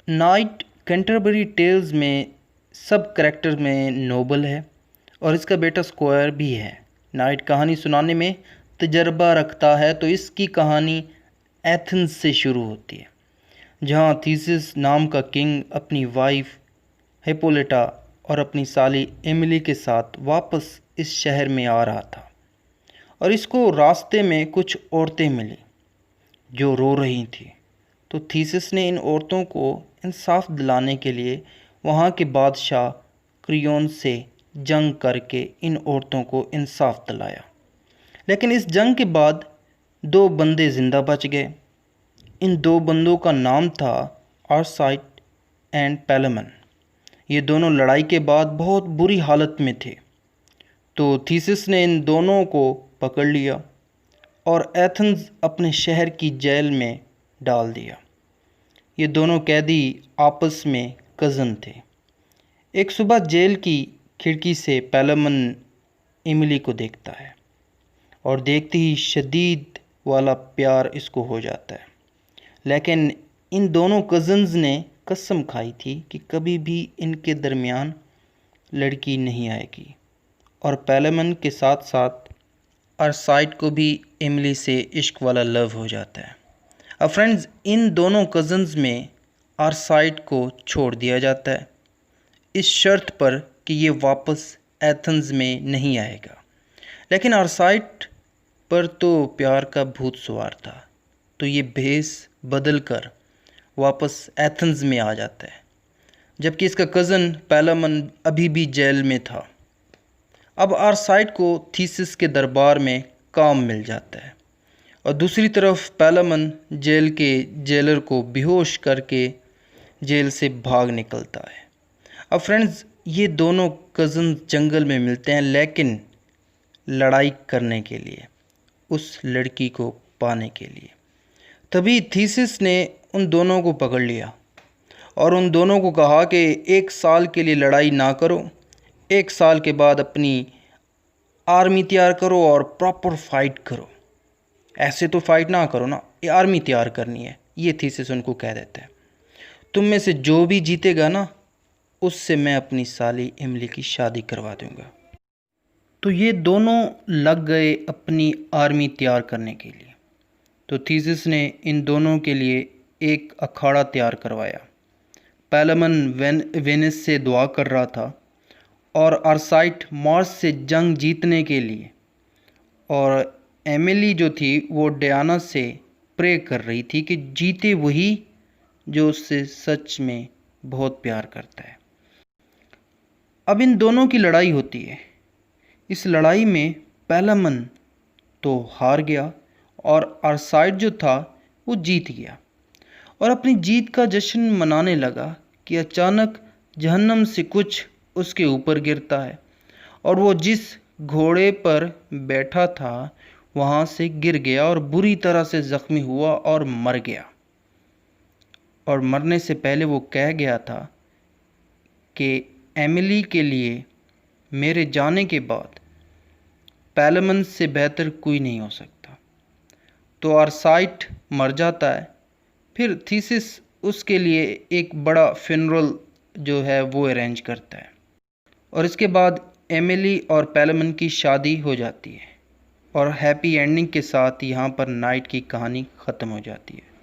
Night Canterbury tales में सब character में नोबल है और इसका बेटा स्क्वायर भी है। नाइट कहानी सुनाने में तजर्बा रखता है, तो इसकी कहानी एथेंस से शुरू होती है, जहाँ थीसिस नाम का किंग अपनी वाइफ हिप्पोलिटा और अपनी साली एमिली के साथ वापस इस शहर में आ रहा था और इसको रास्ते में कुछ औरतें मिली जो रो रही थीं। तो थीसिस ने इन औरतों को इंसाफ दिलाने के लिए वहाँ के बादशाह क्रियोन से जंग करके इन औरतों को इंसाफ दिलाया। लेकिन इस जंग के बाद दो बंदे ज़िंदा बच गए। इन दो बंदों का नाम था आरसाइट एंड पैलेमन। ये दोनों लड़ाई के बाद बहुत बुरी हालत में थे, तो थीसिस ने इन दोनों को पकड़ लिया और एथेंस अपने शहर की जेल में डाल दिया। ये दोनों कैदी आपस में कज़न थे। एक सुबह जेल की खिड़की से पैलेमन एमिली को देखता है और देखते ही शदीद वाला प्यार इसको हो जाता है। लेकिन इन दोनों कज़न्स ने कसम खाई थी कि कभी भी इनके दरमियान लड़की नहीं आएगी और पैलेमन के साथ साथ आरसाइट को भी एमिली से इश्क वाला लव हो जाता है। अब फ्रेंड्स, इन दोनों कज़न्स में आरसाइट को छोड़ दिया जाता है इस शर्त पर कि ये वापस एथेंस में नहीं आएगा। लेकिन आरसाइट पर तो प्यार का भूत सवार था, तो ये भेस बदल कर वापस एथेंस में आ जाता है, जबकि इसका कज़न पैलेमन अभी भी जेल में था। अब आरसाइट को थीसिस के दरबार में काम मिल जाता है और दूसरी तरफ पैलेमन जेल के जेलर को बेहोश करके जेल से भाग निकलता है। अब फ्रेंड्स, ये दोनों कज़न जंगल में मिलते हैं, लेकिन लड़ाई करने के लिए, उस लड़की को पाने के लिए। तभी थीसिस ने उन दोनों को पकड़ लिया और उन दोनों को कहा कि 1 साल के लिए लड़ाई ना करो, 1 साल के बाद अपनी आर्मी तैयार करो और प्रॉपर फाइट करो। ऐसे तो फाइट ना करो ना, ये आर्मी तैयार करनी है। ये थीसिस उनको कह देता है, तुम में से जो भी जीतेगा ना, उससे मैं अपनी साली एमिली की शादी करवा दूंगा। तो ये दोनों लग गए अपनी आर्मी तैयार करने के लिए। तो थीसिस ने इन दोनों के लिए एक अखाड़ा तैयार करवाया। पैलेमन वेनिस से दुआ कर रहा था और आरसाइट मार्स से जंग जीतने के लिए, और एमिली जो थी वो डायना से प्रे कर रही थी कि जीते वही जो उससे सच में बहुत प्यार करता है। अब इन दोनों की लड़ाई होती है। इस लड़ाई में पैलेमन तो हार गया और आरसाइट जो था वो जीत गया और अपनी जीत का जश्न मनाने लगा कि अचानक जहन्नम से कुछ उसके ऊपर गिरता है और वो जिस घोड़े पर बैठा था वहाँ से गिर गया और बुरी तरह से ज़ख्मी हुआ और मर गया। और मरने से पहले वो कह गया था कि एमिली के लिए मेरे जाने के बाद पैलेमन से बेहतर कोई नहीं हो सकता। तो आरसाइट मर जाता है। फिर थीसिस उसके लिए एक बड़ा फ्यूनरल जो है वो अरेंज करता है और इसके बाद एमिली और पैलेमन की शादी हो जाती है और हैप्पी एंडिंग के साथ यहाँ पर नाइट की कहानी ख़त्म हो जाती है।